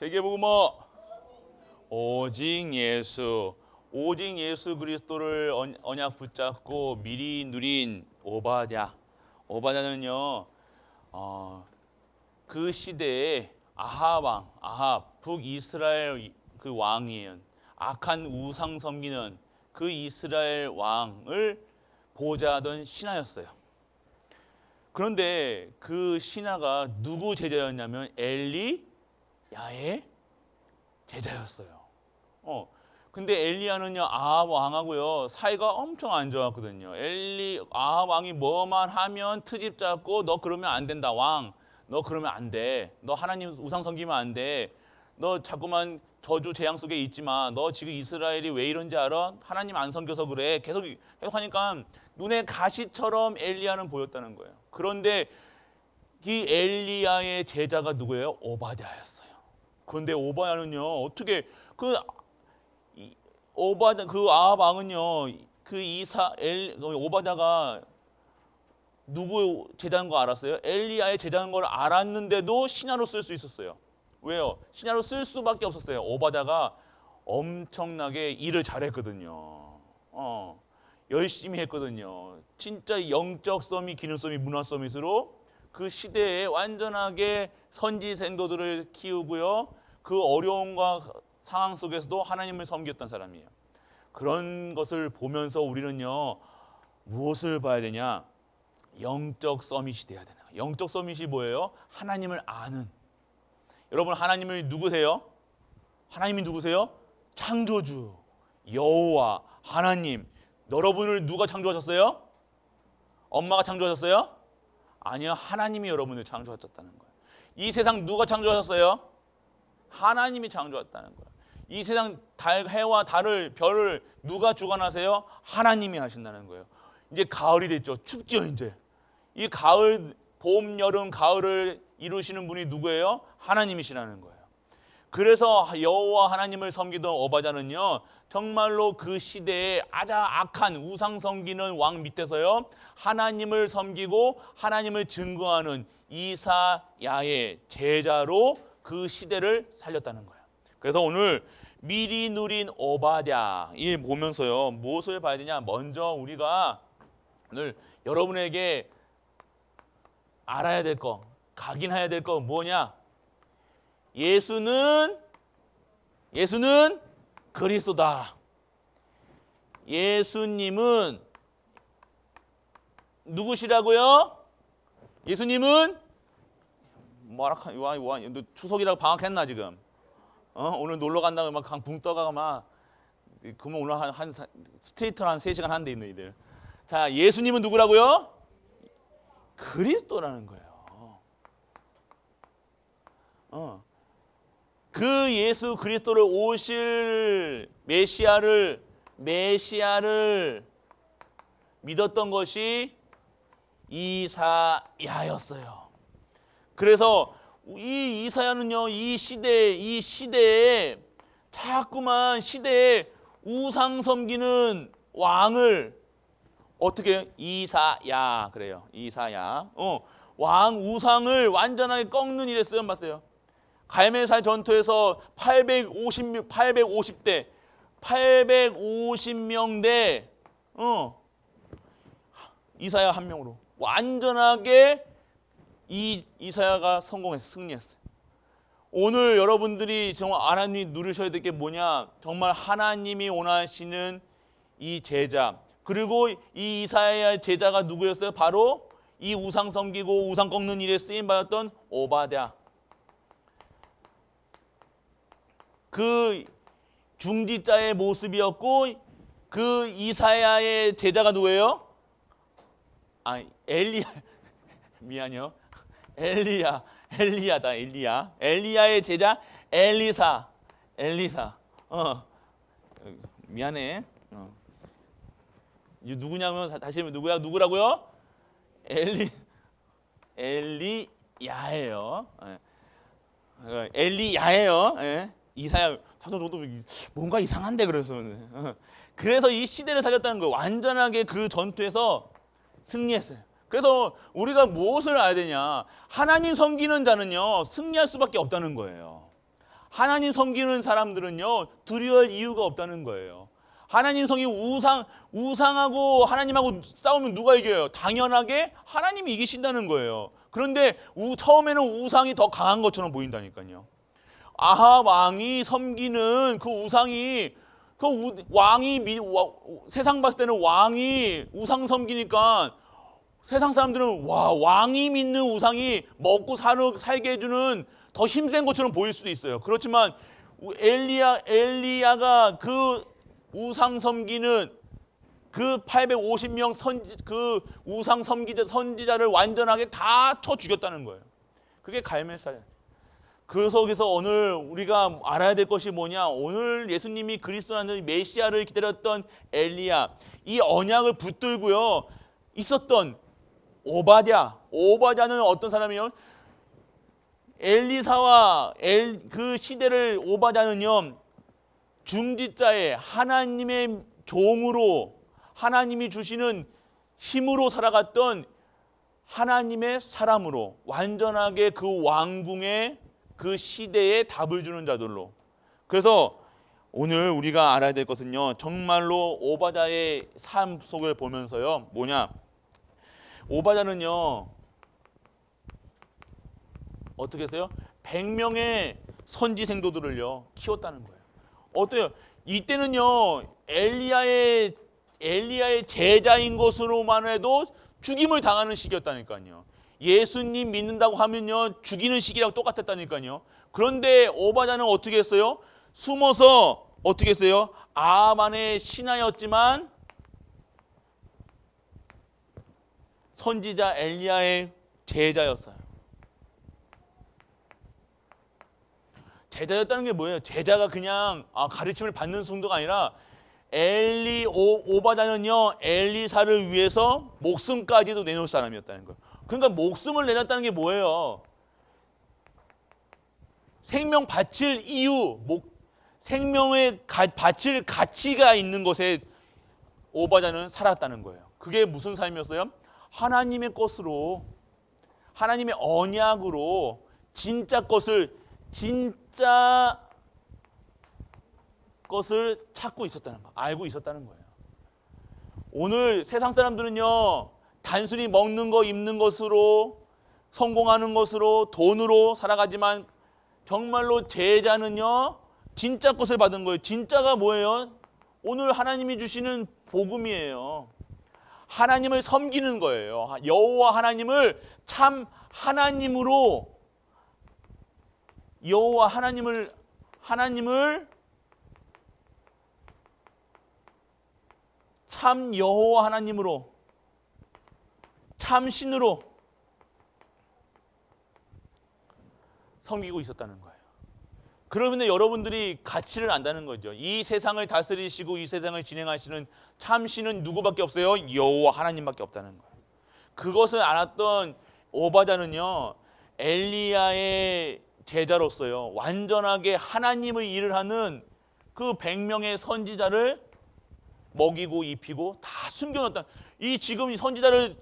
세계복음어 오직 예수. 오직 예수 그리스도를 언약 붙잡고 미리 누린 오바댜. 오바댜는요, 그 시대에 아합 왕, 아합 북이스라엘 그 왕이에요. 악한 우상 섬기는 그 이스라엘 왕을 보좌하던 신하였어요. 그런데 그 신하가 누구 제자였냐면 엘리야의 제자였어요. 근데 엘리야는요, 아합 왕하고요 사이가 엄청 안 좋았거든요. 아합 왕이 뭐만 하면 트집 잡고 너 그러면 안 된다 왕, 너 그러면 안 돼, 너 하나님 우상 섬기면 안 돼, 너 자꾸만 저주 재앙 속에 있지 마, 너 지금 이스라엘이 왜 이런지 알아? 하나님 안 섬겨서 그래. 계속 하니까 눈에 가시처럼 엘리야는 보였다는 거예요. 그런데 이 엘리야의 제자가 누구예요? 오바댜였어요. 그런데 오바댜는요, 어떻게 그 아합 왕은요, 오바댜가 누구 제자인 거 알았어요? 엘리야의 제자인 걸 알았는데도 신하로 쓸 수 있었어요. 왜요? 신하로 쓸 수밖에 없었어요. 오바댜가 엄청나게 일을 잘했거든요. 열심히 했거든요. 진짜 영적 서밋, 기능 서밋, 문화 서밋으로 그 시대에 완전하게 선지 생도들을 키우고요, 그 어려움과 상황 속에서도 하나님을 섬겼던 사람이에요. 그런 것을 보면서 우리는요, 무엇을 봐야 되냐? 영적 서밋이 돼야 되나? 영적 서밋이 뭐예요? 하나님을 아는. 여러분, 하나님이 누구세요? 하나님이 누구세요? 창조주, 여호와, 하나님. 여러분을 누가 창조하셨어요? 엄마가 창조하셨어요? 아니요, 하나님이 여러분을 창조하셨다는 거예요. 이 세상 누가 창조하셨어요? 하나님이 창조했다는 거예요. 이 세상 해와 달을, 별을 누가 주관하세요? 하나님이 하신다는 거예요. 이제 가을이 됐죠. 춥죠, 이제. 이 가을, 봄, 여름, 가을을 이루시는 분이 누구예요? 하나님이시라는 거예요. 그래서 여호와 하나님을 섬기던 오바댜는요, 정말로 그 시대에 아주 악한 우상 섬기는 왕 밑에서요, 하나님을 섬기고 하나님을 증거하는 이사야의 제자로 그 시대를 살렸다는 거예요. 그래서 오늘 미리 누린 오바댜 이 보면서요, 무엇을 봐야 되냐? 먼저 우리가 오늘 여러분에게 알아야 될 거, 각인해야 될 거 뭐냐? 예수는 그리스도다. 예수님은 누구시라고요? 예수님은 너 추석이라고 방학했나 지금? 오늘 놀러 간다고 막 붕 떠가가 막, 그러면 오늘 한 스트레이트로 한 3시간 한대 있는 이들. 자, 예수님은 누구라고요? 그리스도라는 거예요. 그 예수 그리스도를 오실 메시아를 믿었던 것이 이사야였어요. 그래서 이 이사야는요, 이 시대에 자꾸만 시대에 우상 섬기는 왕을 어떻게 이사야 그래요. 이사야. 왕 우상을 완전하게 꺾는 일에 쓰임 받았어요. 갈멜살 전투에서 850명대 이사야 한 명으로 완전하게 이사야가 승리했어요. 오늘 여러분들이 정말 하나님이 누리셔야 될 게 뭐냐? 정말 하나님이 원하시는 이 제자, 그리고 이 이사야의 제자가 누구였어요? 바로 이 우상 섬기고 우상 꺾는 일에 쓰임 받았던 오바댜. 그 중지자의 모습이었고, 그 이사야의 제자가 누구예요? 엘리야. 미안해요. 엘리야의 제자 엘리사. 미안해. 이 누구냐면 다시 누구라고요? 엘리야예요. 엘리야예요. 이사야, 저도 뭔가 이상한데 그래서 이 시대를 살렸다는 거예요. 완전하게 그 전투에서 승리했어요. 그래서 우리가 무엇을 알아야 되냐? 하나님 섬기는 자는요, 승리할 수밖에 없다는 거예요. 하나님 섬기는 사람들은요, 두려워할 이유가 없다는 거예요. 하나님 성이 우상하고 하나님하고 싸우면 누가 이겨요? 당연하게 하나님이 이기신다는 거예요. 그런데 처음에는 우상이 더 강한 것처럼 보인다니까요. 아합 왕이 섬기는 그 우상이 세상 봤을 때는 왕이 우상 섬기니까 세상 사람들은 와, 왕이 믿는 우상이 먹고 살게 해주는 더 힘센 것처럼 보일 수도 있어요. 그렇지만 엘리야가 그 우상 섬기는 그 850명 그 우상 선지자를 완전하게 다 쳐 죽였다는 거예요. 그게 갈멜살. 그 속에서 오늘 우리가 알아야 될 것이 뭐냐? 오늘 예수님이 그리스도라는 메시아를 기다렸던 엘리야, 이 언약을 붙들고요 있었던 오바댜는 어떤 사람이요? 엘리사와 그 시대를 오바댜는요, 중지자의 하나님의 종으로 하나님이 주시는 힘으로 살아갔던 하나님의 사람으로 완전하게 그 왕궁의 그 시대에 답을 주는 자들로. 그래서 오늘 우리가 알아야 될 것은요, 정말로 오바댜의 삶 속을 보면서요, 뭐냐? 오바댜는요 어떻게 했어요? 100명의 선지 생도들을요 키웠다는 거예요. 어때요? 이때는요 엘리야의 제자인 것으로만 해도 죽임을 당하는 시기였다니까요. 예수님 믿는다고 하면요 죽이는 시기랑 똑같았다니까요. 그런데 오바댜는 어떻게 했어요? 숨어서 어떻게 했어요? 아합의 신하였지만 선지자 엘리야의 제자였어요. 제자였다는 게 뭐예요? 제자가 그냥 가르침을 받는 정도가 아니라 오바댜는요 엘리사를 위해서 목숨까지도 내놓을 사람이었다는 거예요. 그러니까 목숨을 내놨다는 게 뭐예요? 생명 바칠 이유, 생명의 바칠 가치가 있는 것에 오바댜는 살았다는 거예요. 그게 무슨 삶이었어요? 하나님의 것으로, 하나님의 언약으로 진짜 것을 찾고 있었다는 거, 알고 있었다는 거예요. 오늘 세상 사람들은요 단순히 먹는 거, 입는 것으로, 성공하는 것으로, 돈으로 살아가지만 정말로 제자는요 진짜 것을 받은 거예요. 진짜가 뭐예요? 오늘 하나님이 주시는 복음이에요. 하나님을 섬기는 거예요. 여호와 하나님을 참 하나님으로, 여호와 하나님을 참 여호와 하나님으로, 참 신으로 섬기고 있었다는 거예요. 그러면 여러분들이 가치를 안다는 거죠. 이 세상을 다스리시고 이 세상을 진행하시는 참 신은 누구밖에 없어요? 여호와 하나님밖에 없다는 거예요. 그것을 알았던 오바댜는요 엘리야의 제자로서요 완전하게 하나님의 일을 하는 그 100명의 선지자를 먹이고 입히고 다 숨겨놓았다. 지금 선지자를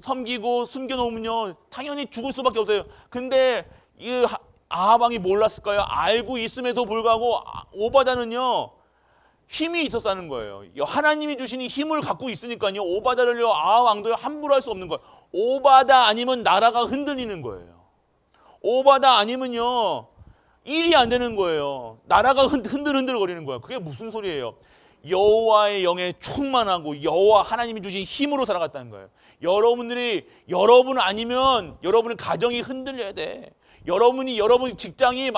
섬기고 숨겨놓으면요 당연히 죽을 수밖에 없어요. 근데 이 아합 왕이 몰랐을까요? 알고 있음에도 불구하고 오바댜는요 힘이 있었다는 거예요. 하나님이 주시는 힘을 갖고 있으니까요 오바댜를요 아합 왕도 함부로 할 수 없는 거예요. 오바댜 아니면 나라가 흔들리는 거예요. 오바댜 아니면요 일이 안 되는 거예요. 나라가 흔들흔들거리는 거예요. 그게 무슨 소리예요? 여호와의 영에 충만하고 여호와 하나님이 주신 힘으로 살아갔다는 거예요. 여러분 아니면 여러분의 가정이 흔들려야 돼. 여러분 직장이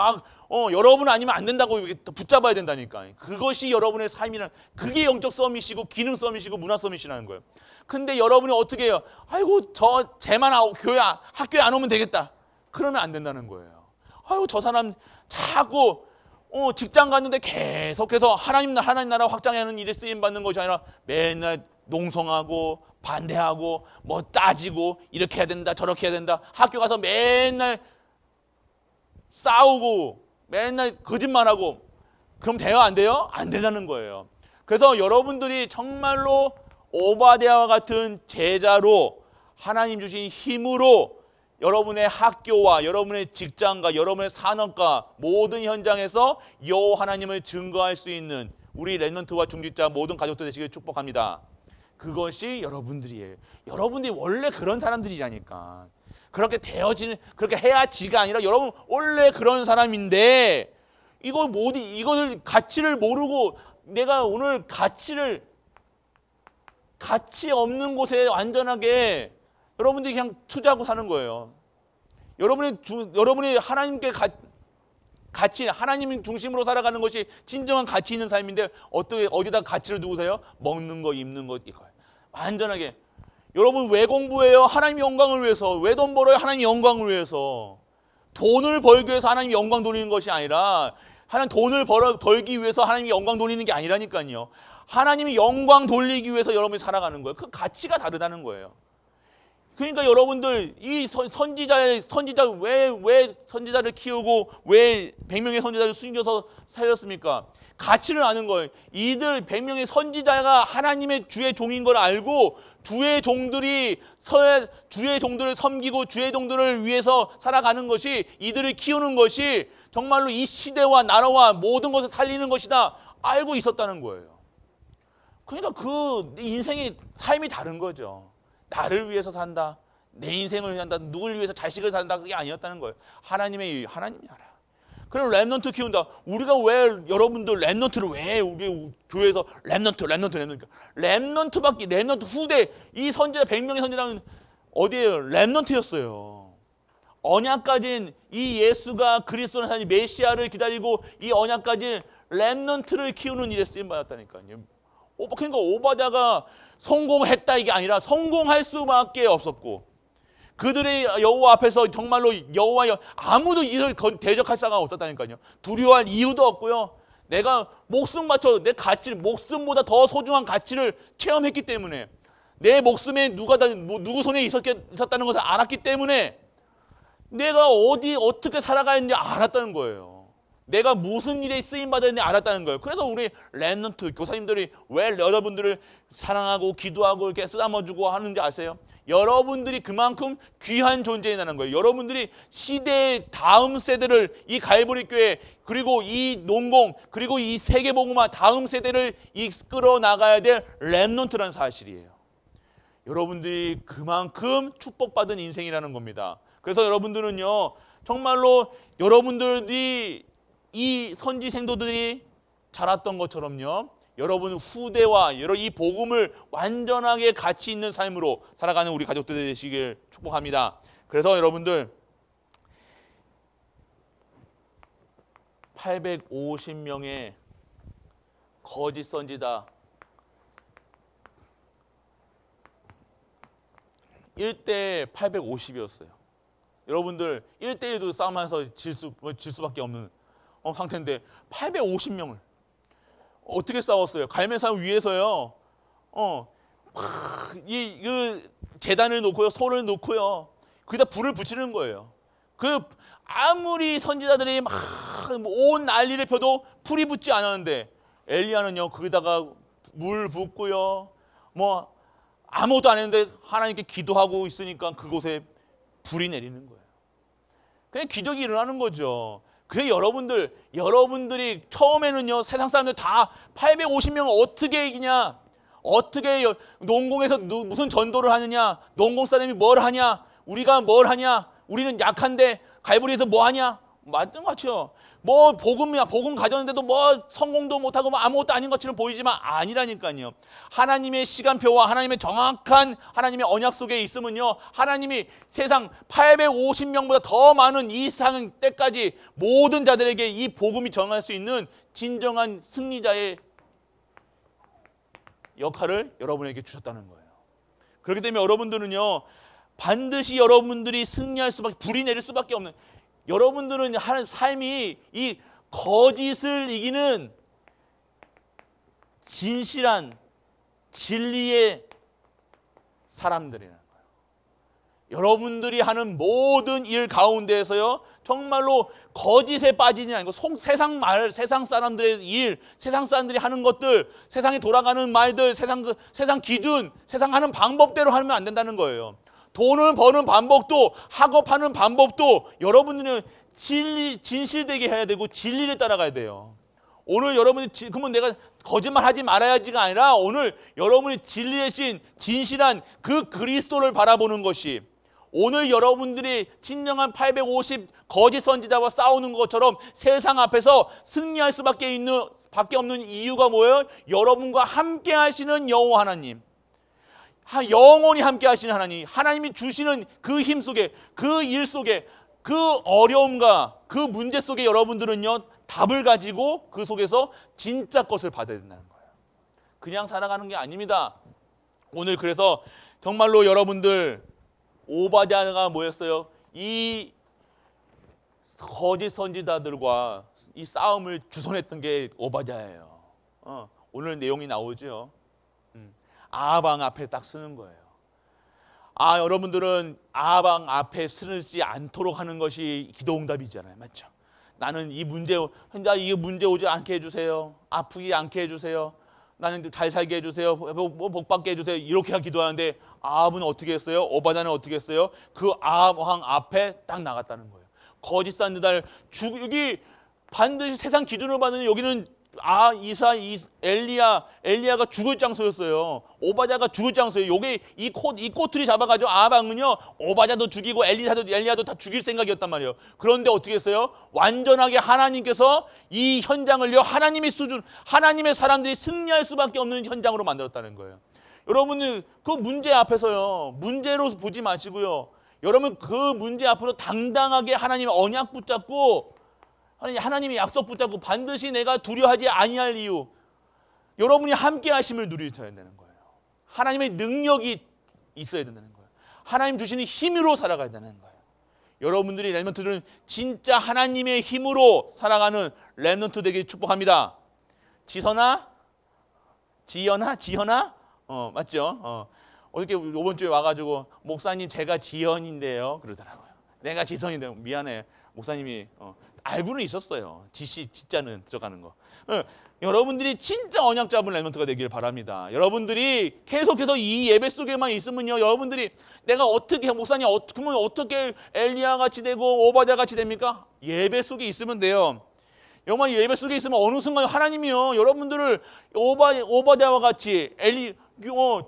여러분 아니면 안 된다고 붙잡아야 된다니까. 그것이 여러분의 삶이란, 그게 영적 서밋이고 기능 서밋이고 문화 서밋이라는 거예요. 근데 여러분이 어떻게 해요? 아이고 쟤만 학교에 안 오면 되겠다. 그러면 안 된다는 거예요. 아이고 저 사람 자꾸 직장 갔는데 계속해서 하나님 나라 확장하는 일에 쓰임 받는 것이 아니라 맨날 농성하고 반대하고 뭐 따지고 이렇게 해야 된다 저렇게 해야 된다. 학교 가서 맨날 싸우고 맨날 거짓말하고 그럼 돼요? 안 돼요? 안 된다는 거예요. 그래서 여러분들이 정말로 오바댜와 같은 제자로 하나님 주신 힘으로 여러분의 학교와 여러분의 직장과 여러분의 산업과 모든 현장에서 여호와 하나님을 증거할 수 있는 우리 렘넌트와 중직자 모든 가족들 되시길 축복합니다. 그것이 여러분들이에요. 여러분들이 원래 그런 사람들이라니까. 그렇게 되어지는, 그렇게 해야지가 아니라 여러분 원래 그런 사람인데 이거를 가치를 모르고 내가 오늘 가치 없는 곳에 완전하게 여러분들이 그냥 투자하고 사는 거예요. 여러분이 하나님께 가치, 하나님 중심으로 살아가는 것이 진정한 가치 있는 삶인데 어디다 가치를 두고세요? 먹는 거, 입는 것, 이거예요. 완전하게. 여러분 왜 공부해요? 하나님 영광을 위해서. 왜 돈 벌어요? 하나님 영광을 위해서. 돈을 벌기 위해서 하나님 영광 돌리는 것이 아니라 하나님 돈을 벌기 위해서 하나님이 영광 돌리는 게 아니라니까요. 하나님이 영광 돌리기 위해서 여러분이 살아가는 거예요. 그 가치가 다르다는 거예요. 그러니까 여러분들 이 선지자 왜 선지자를 키우고 왜 100명의 선지자를 숨겨서 살렸습니까? 가치를 아는 거예요. 이들 100명의 선지자가 하나님의 주의 종인 걸 알고 주의 종들을 섬기고 주의 종들을 위해서 살아가는 것이, 이들을 키우는 것이 정말로 이 시대와 나라와 모든 것을 살리는 것이다 알고 있었다는 거예요. 그러니까 그 인생의 삶이 다른 거죠. 나를 위해서 산다, 내 인생을 위해서 산다, 누굴 위해서 자식을 산다, 그게 아니었다는 거예요. 하나님이 알아. 그럼 렘넌트 키운다. 우리가 왜 여러분들 렘넌트를 왜 우리 교회에서 렘넌트 후대, 이 선지자 100명의 선지자는 어디에요? 렘넌트였어요. 언약 가진 이 예수가 그리스도는 하나님 메시아를 기다리고 이 언약 가진 렘넌트를 키우는 일에 쓰임 받았다니까요. 그러니까 오바댜가 성공했다 이게 아니라 성공할 수밖에 없었고, 그들의 여호와 앞에서 정말로 아무도 이를 대적할 사가 없었다니까요. 두려워할 이유도 없고요. 내가 목숨 바쳐 내 가치를, 목숨보다 더 소중한 가치를 체험했기 때문에, 내 목숨에 누구 손에 있었다는 것을 알았기 때문에 내가 어떻게 살아가야 하는지 알았다는 거예요. 내가 무슨 일에 쓰임 받았는지 알았다는 거예요. 그래서 우리 렘넌트 교사님들이 왜 여러분들을 사랑하고 기도하고 이렇게 쓰다머주고 하는지 아세요? 여러분들이 그만큼 귀한 존재라는 거예요. 여러분들이 시대의 다음 세대를, 이 갈보리 교회 그리고 이 농공 그리고 이 세계복음화 다음 세대를 이끌어 나가야 될 렘넌트라는 사실이에요. 여러분들이 그만큼 축복받은 인생이라는 겁니다. 그래서 여러분들은요, 정말로 여러분들이 이 선지 생도들이 자랐던 것처럼요, 여러분 후대와 이 복음을 완전하게 가치 있는 삶으로 살아가는 우리 가족들 되시길 축복합니다. 그래서 여러분들 850명의 거짓 선지자 1대 850이었어요. 여러분들 1대1도 싸움하면서 질 수밖에 없는 상태인데 850명을 어떻게 싸웠어요? 갈매산 위에서요. 이 제단을 놓고요, 소를 놓고요, 거기다 불을 붙이는 거예요. 아무리 선지자들이 막 온 난리를 펴도 불이 붙지 않았는데 엘리야는요, 거기다가 물 붓고요, 뭐 아무것도 안 했는데 하나님께 기도하고 있으니까 그곳에 불이 내리는 거예요. 그냥 기적이 일어나는 거죠. 그래 여러분들이 처음에는요, 세상 사람들 다 850명을 어떻게 이기냐, 어떻게 농공에서 무슨 전도를 하느냐, 농공 사람이 뭘 하냐, 우리가 뭘 하냐, 우리는 약한데 갈보리에서 뭐 하냐, 맞는 것 같죠. 뭐 복음 가졌는데도 뭐 성공도 못하고 뭐 아무것도 아닌 것처럼 보이지만 아니라니까요. 하나님의 시간표와 하나님의 정확한 하나님의 언약 속에 있으면요, 하나님이 세상 850명보다 더 많은 이 상 때까지 모든 자들에게 이 복음이 정할 수 있는 진정한 승리자의 역할을 여러분에게 주셨다는 거예요. 그렇기 때문에 여러분들은요, 반드시 여러분들이 승리할 수밖에, 불이 내릴 수밖에 없는, 여러분들은 하는 삶이 이 거짓을 이기는 진실한 진리의 사람들이라는 거예요. 여러분들이 하는 모든 일 가운데에서요, 정말로 거짓에 빠지지 않고 세상 사람들의 일, 세상 사람들이 하는 것들, 세상에 돌아가는 말들, 세상 기준, 세상 하는 방법대로 하면 안 된다는 거예요. 돈을 버는 방법도, 학업하는 방법도 여러분들은 진실되게 해야 되고 진리를 따라가야 돼요. 오늘 여러분이 그러면 내가 거짓말 하지 말아야지가 아니라 오늘 여러분이 진리 대신 진실한 그 그리스도를 바라보는 것이, 오늘 여러분들이 진정한 850 거짓 선지자와 싸우는 것처럼 세상 앞에서 승리할 수밖에 없는 이유가 뭐예요? 여러분과 함께 하시는 여호와 하나님, 영원히 함께 하시는 하나님, 하나님이 주시는 그 힘 속에, 그 일 속에, 그 어려움과 그 문제 속에 여러분들은요 답을 가지고 그 속에서 진짜 것을 받아야 된다는 거예요. 그냥 살아가는 게 아닙니다. 오늘 그래서 정말로 여러분들, 오바댜가 뭐였어요? 이 거짓 선지자들과 이 싸움을 주선했던 게 오바댜예요. 오늘 내용이 나오죠. 아방 앞에 딱 쓰는 거예요. 여러분들은 아방 앞에 쓰지 않도록 하는 것이 기도응답이잖아요. 맞죠? 나는 이 문제 오지 않게 해주세요. 아프지 않게 해주세요. 나는 잘 살게 해주세요. 복 받게 해주세요. 이렇게 기도하는데 아합은 어떻게 했어요? 오바댜는 어떻게 했어요? 그 아합 왕 앞에 딱 나갔다는 거예요. 거짓 선지자를 여기 반드시 세상 기준으로 받는, 여기는 엘리야가 죽을 장소였어요. 오바댜가 죽을 장소예요. 여기 이 꼬투리 잡아가지고 아방은요 오바댜도 죽이고 엘리야도 다 죽일 생각이었단 말이에요. 그런데 어떻게 했어요? 완전하게 하나님께서 이 현장을요 하나님의 사람들이 승리할 수밖에 없는 현장으로 만들었다는 거예요. 여러분은 그 문제 앞에서요 문제로 보지 마시고요, 여러분 그 문제 앞으로 당당하게 하나님의 언약 붙잡고, 하나님의 약속 붙잡고 반드시 내가 두려워하지 아니할 이유, 여러분이 함께 하심을 누리셔야 되는 거예요. 하나님의 능력이 있어야 된다는 거예요. 하나님 주시는 힘으로 살아가야 되는 거예요. 여러분들이 렘넌트들은 진짜 하나님의 힘으로 살아가는 렘넌트 되길 축복합니다. 지연아 맞죠? 어저께 이번 주에 와가지고 목사님 제가 지연인데요 그러더라고요. 내가 지선인데 미안해. 목사님이 알고는 있었어요. 지자는 들어가는 거. 여러분들이 진짜 언약 잡은 렘넌트가 되길 바랍니다. 여러분들이 계속해서 이 예배 속에만 있으면요, 여러분들이 내가 어떻게 목사님 그러면 어떻게 엘리야 같이 되고 오바댜 같이 됩니까? 예배 속에 있으면 돼요. 여러분 예배 속에 있으면 어느 순간 하나님이요 여러분들을 오바댜와 같이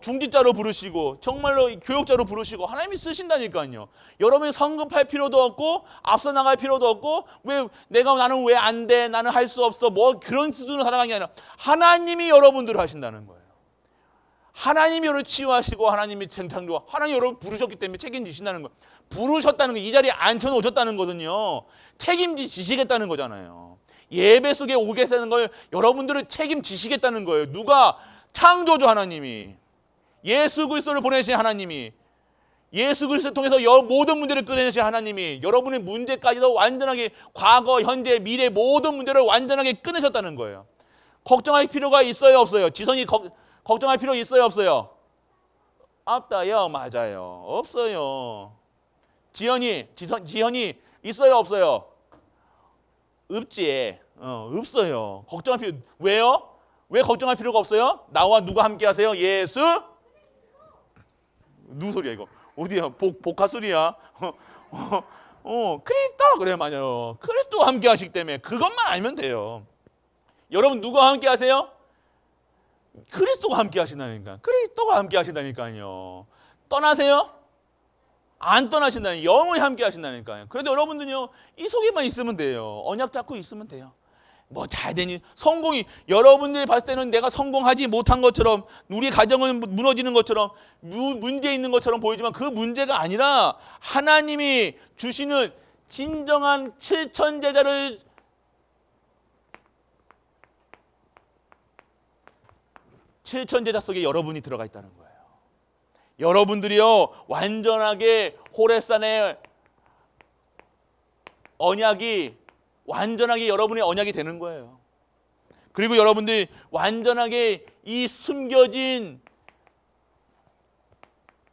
중직자로 부르시고 정말로 교역자로 부르시고 하나님이 쓰신다니까요. 여러분이 성급할 필요도 없고 앞서 나갈 필요도 없고 나는 왜 안 돼? 나는 할 수 없어. 뭐 그런 수준으로 살아가는 게 아니라 하나님이 여러분들을 하신다는 거예요. 하나님이 여러분을 치유하시고 하나님이 창조하시고 하나님이 여러분을 부르셨기 때문에 책임지신다는 거예요. 부르셨다는 거, 이 자리에 앉혀놓으셨다는 거거든요. 책임지시겠다는 거잖아요. 예배 속에 오게 되는 걸 여러분들을 책임지시겠다는 거예요. 누가? 창조주 하나님이, 예수 그리스도를 보내신 하나님이, 예수 그리스도를 통해서 모든 문제를 끊어내신 하나님이 여러분의 문제까지도 완전하게 과거, 현재, 미래 모든 문제를 완전하게 끊으셨다는 거예요. 걱정할 필요가 있어요 없어요? 지선이 걱정할 필요 있어요 없어요? 없다요. 맞아요. 없어요. 지연이 있어요 없어요? 없지. 없어요. 걱정할 필요. 왜요? 왜 걱정할 필요가 없어요? 나와 누가 함께 하세요? 예수? 누구 소리야 이거? 어디야? 복화 소리야? 그리스도 그래 맞아요. 그리스도와 함께 하시기 때문에 그것만 알면 돼요. 여러분 누가 함께 하세요? 그리스도가 함께 하신다니까. 그리스도가 함께 하신다니까요. 떠나세요? 안 떠나신다니, 영원히 함께 하신다니까요. 그래도 여러분들요 이 속에만 있으면 돼요. 언약 잡고 있으면 돼요. 뭐 잘 되니 성공이, 여러분들이 봤을 때는 내가 성공하지 못한 것처럼, 우리 가정은 무너지는 것처럼, 문제 있는 것처럼 보이지만 그 문제가 아니라 하나님이 주시는 진정한 7천 제자를 제자 속에 여러분이 들어가 있다는 거예요. 여러분들이요 완전하게 호레산의 언약이 완전하게 여러분의 언약이 되는 거예요. 그리고 여러분들이 완전하게 이 숨겨진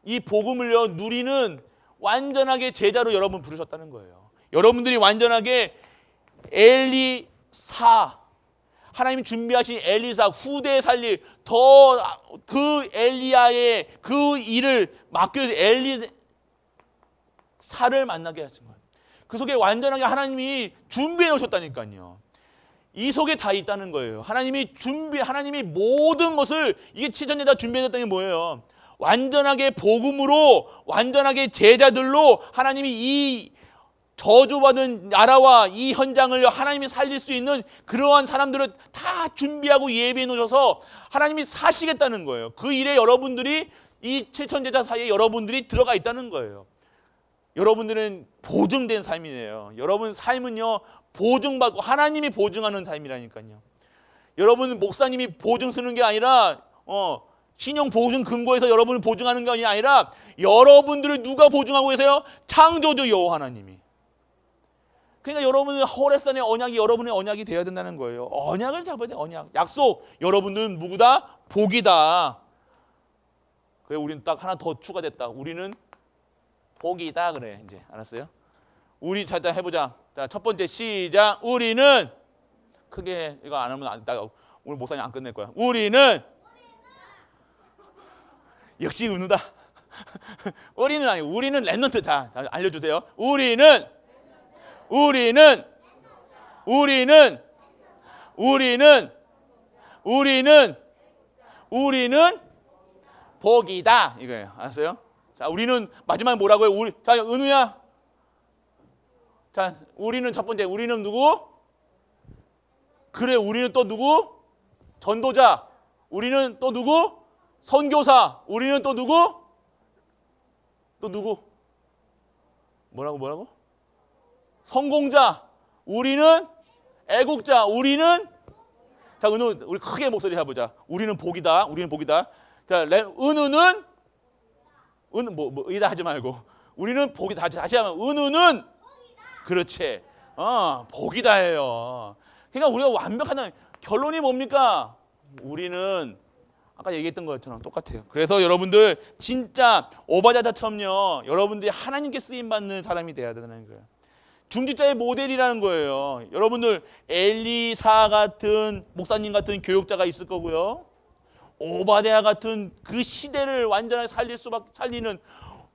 이 복음을요 누리는 완전하게 제자로 여러분 부르셨다는 거예요. 여러분들이 완전하게 엘리사, 하나님이 준비하신 엘리사 후대에 살릴 더 그 엘리야의 그 일을 맡겨 살을 만나게 하신 거예요. 그 속에 완전하게 하나님이 준비해 놓으셨다니까요. 이 속에 다 있다는 거예요. 하나님이 모든 것을, 이게 칠천제자 준비해줬다는 게 뭐예요? 완전하게 복음으로, 완전하게 제자들로 하나님이 이 저주받은 나라와 이 현장을 하나님이 살릴 수 있는 그러한 사람들을 다 준비하고 예비해 놓으셔서 하나님이 사시겠다는 거예요. 그 일에 여러분들이, 이 칠천제자 사이에 여러분들이 들어가 있다는 거예요. 여러분들은 보증된 삶이에요. 여러분 삶은요, 보증받고 하나님이 보증하는 삶이라니까요. 여러분 목사님이 보증 쓰는 게 아니라 신용 보증 근거에서 여러분을 보증하는 게 아니라 여러분들을 누가 보증하고 계세요? 창조주 여호와 하나님이. 그러니까 여러분의 호레산의 언약이 여러분의 언약이 되어야 된다는 거예요. 언약을 잡아야 돼. 언약. 약속. 여러분은 누구다? 복이다. 그래, 우리는 딱 하나 더 추가됐다. 우리는 복이다. 그래. 이제 알았어요? 우리 자 해보자. 자, 첫 번째 시작. 우리는 크게 이거 안 하면 안 딱 오늘 목사님 안 끝낼 거야. 우리는 역시 은우다. 우리는 아니고 우리는 랩넌트. 자, 알려주세요. 우리는 복이다 이거예요. 알았어요? 자, 우리는 마지막에 뭐라고요? 자, 은우야. 자, 우리는 첫 번째, 우리는 누구? 그래, 우리는 또 누구? 전도자. 우리는 또 누구? 선교사. 우리는 또 누구? 또 누구? 뭐라고? 성공자. 우리는 애국자. 우리는, 자, 은우, 우리 크게 목소리 해보자. 우리는 복이다. 자, 은우는 의다 하지 말고 우리는 복이다. 다시 하면 은우는 그렇지. 복이다예요. 그러니까 우리가 완벽한 결론이 뭡니까? 우리는 아까 얘기했던 것처럼 똑같아요. 그래서 여러분들 진짜 오바자자처럼요. 여러분들이 하나님께 쓰임 받는 사람이 돼야 되는 거예요. 중직자의 모델이라는 거예요. 여러분들 엘리사 같은 목사님 같은 교육자가 있을 거고요. 오바댜 같은 그 시대를 완전히 살리는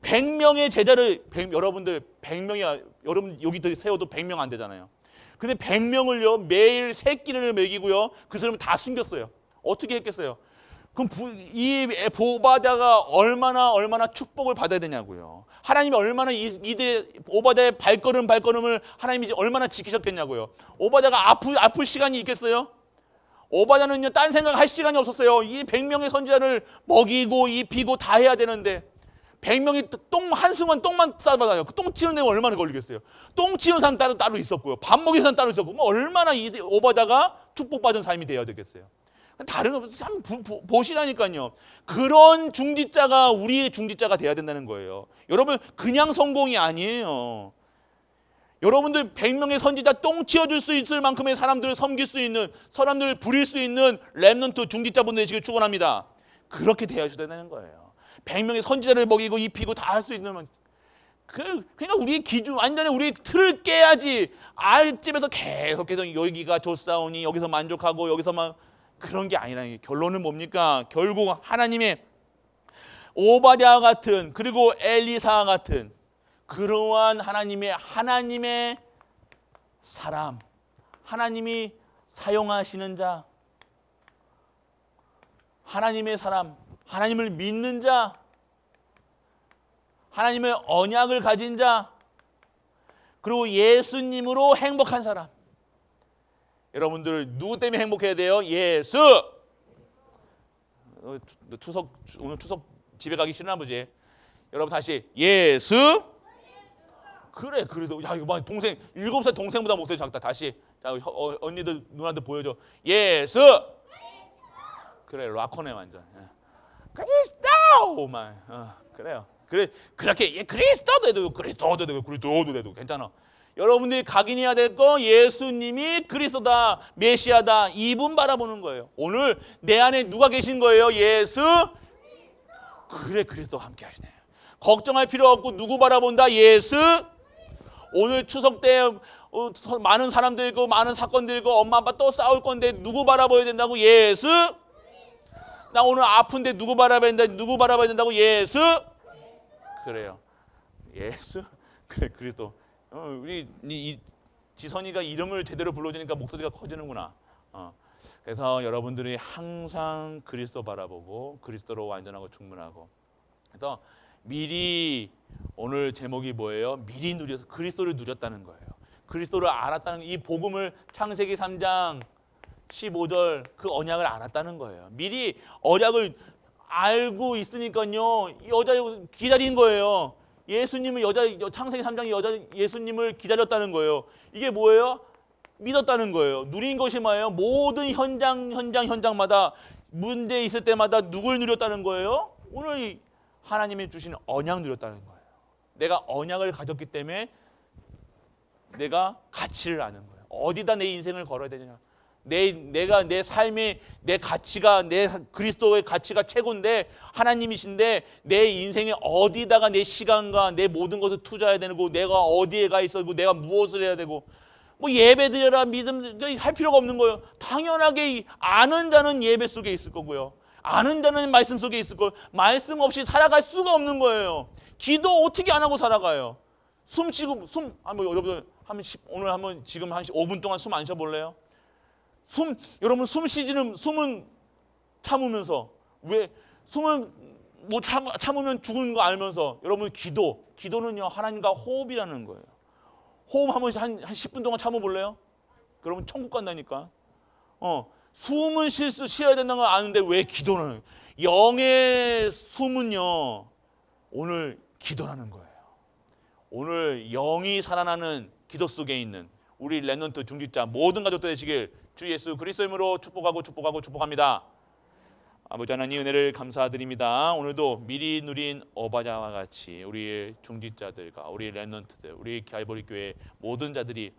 100명의 제자를 여러분들 100명이 여러분 여기 세워도 100명 안 되잖아요. 근데 100명을요 매일 새끼를 먹이고요. 그 사람을 다 숨겼어요. 어떻게 했겠어요? 그럼 이 오바댜가 얼마나 축복을 받아야 되냐고요. 하나님이 얼마나 이들 오바댜의 발걸음을 하나님이 얼마나 지키셨겠냐고요. 오바댜가 아플 시간이 있겠어요? 오바댜는요 딴 생각할 시간이 없었어요. 이 100명의 선지자를 먹이고 입히고 다 해야 되는데 100명이 한순간 똥만 싸받아요. 그 똥 치우는 데가 얼마나 걸리겠어요. 똥 치우는 사람 따로 있었고요. 밥 먹이는 사람 따로 있었고 얼마나 이 오바댜가 축복받은 삶이 되어야 되겠어요. 다른 거 한번 보시라니까요. 그런 중직자가 우리의 중직자가 돼야 된다는 거예요. 여러분 그냥 성공이 아니에요. 여러분들 100명의 선지자 똥 치워줄 수 있을 만큼의 사람들을 섬길 수 있는, 사람들을 부릴 수 있는 랩넌트 중직자분들 되시길 축원합니다. 그렇게 되어야 되는 거예요. 100명의 선지자를 먹이고 입히고 다 할 수 있는, 그러니까 우리의 기준, 완전히 우리 틀을 깨야지. 알집에서 계속해서 여기가 좋사오니 여기서 만족하고 여기서만 그런 게 아니라는 게 결론은 뭡니까? 결국 하나님의 오바댜 같은 그리고 엘리사 같은 그러한 하나님의 사람, 하나님이 사용하시는 자, 하나님의 사람, 하나님을 믿는 자, 하나님의 언약을 가진 자, 그리고 예수님으로 행복한 사람. 여러분들 누구 때문에 행복해야 돼요? 예수. 오늘 추석 집에 가기 싫나 보지. 여러분 다시 예수. 그래, 그래도 야 이거 봐, 동생 7살 동생보다 목소리 작다. 다시 자 언니들 누나들 보여줘. 예수. 그래, 락커네 완전. 그리스도만. 그래요. 그래, 그렇게 그리스도도 돼도 괜찮아. 여러분들이 각인해야 될 거 예수님이 그리스도다, 메시아다, 이분 바라보는 거예요. 오늘 내 안에 누가 계신 거예요? 예수. 그래, 그리스도와 함께 하시네. 걱정할 필요 없고 누구 바라본다? 예수. 오늘 추석 때 많은 사람들 있고 많은 사건들 있고 엄마 아빠 또 싸울 건데 누구 바라봐야 된다고? 예수. 나 오늘 아픈데 누구 바라봐야 된다고? 예수. 그래요. 예수. 그래 그리스도. 우리 지선이가 이름을 제대로 불러주니까 목소리가 커지는구나. 그래서 여러분들이 항상 그리스도 바라보고 그리스도로 완전하고 충분하고. 그래서 미리 오늘 제목이 뭐예요? 미리 누려서 그리스도를 누렸다는 거예요. 그리스도를 알았다는 이 복음을 창세기 3장 15절 그 언약을 알았다는 거예요. 미리 언약을 알고 있으니까요. 여자 기다린 거예요. 예수님을 창세기 3장의 여자 예수님을 기다렸다는 거예요. 이게 뭐예요? 믿었다는 거예요. 누린 것이 뭐예요? 모든 현장마다 문제 있을 때마다 누굴 누렸다는 거예요? 오늘 하나님이 주신 언약 누렸다는 거예요. 내가 언약을 가졌기 때문에 내가 가치를 아는 거예요. 어디다 내 인생을 걸어야 되냐? 내가 내 삶의 내 가치가 내 그리스도의 가치가 최고인데 하나님이신데 내 인생에 어디다가 내 시간과 내 모든 것을 투자해야 되고 내가 어디에 가 있어고 내가 무엇을 해야 되고 뭐 예배 드려라 믿음 할 필요가 없는 거예요. 당연하게 아는 자는 예배 속에 있을 거고요. 아는 자는 말씀 속에 있을 거예요. 말씀 없이 살아갈 수가 없는 거예요. 기도 어떻게 안 하고 살아가요? 여러분 오늘 한번 지금 한 5분 동안 숨 안 쉬어볼래요? 여러분 숨은 참으면서 왜 숨을 못 참으면 죽는 거 알면서 여러분 기도는요 하나님과 호흡이라는 거예요. 호흡 한번 한 10분 동안 참아볼래요? 그러면 천국 간다니까. 숨은 쉬어야 된다는 걸 아는데 왜 기도는 영의 숨은요 오늘 기도라는 거예요. 오늘 영이 살아나는 기도 속에 있는 우리 렘넌트 중직자 모든 가족들 되시길 주 예수 그리스도 이름으로 축복합니다. 아버지 하나님 은혜를 감사드립니다. 오늘도 미리 누린 어바자와 같이 우리 중직자들과 우리 렘넌트들 우리 갈보리 교회 모든 자들이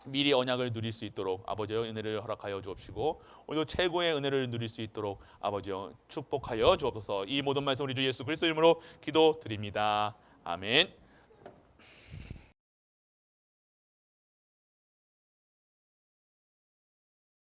미리 언약을 누릴 수 있도록 아버지여 은혜를 허락하여 주옵시고 오늘도 최고의 은혜를 누릴 수 있도록 아버지여 축복하여 주옵소서. 이 모든 말씀 우리 주 예수 그리스도 이름으로 기도드립니다. 아멘.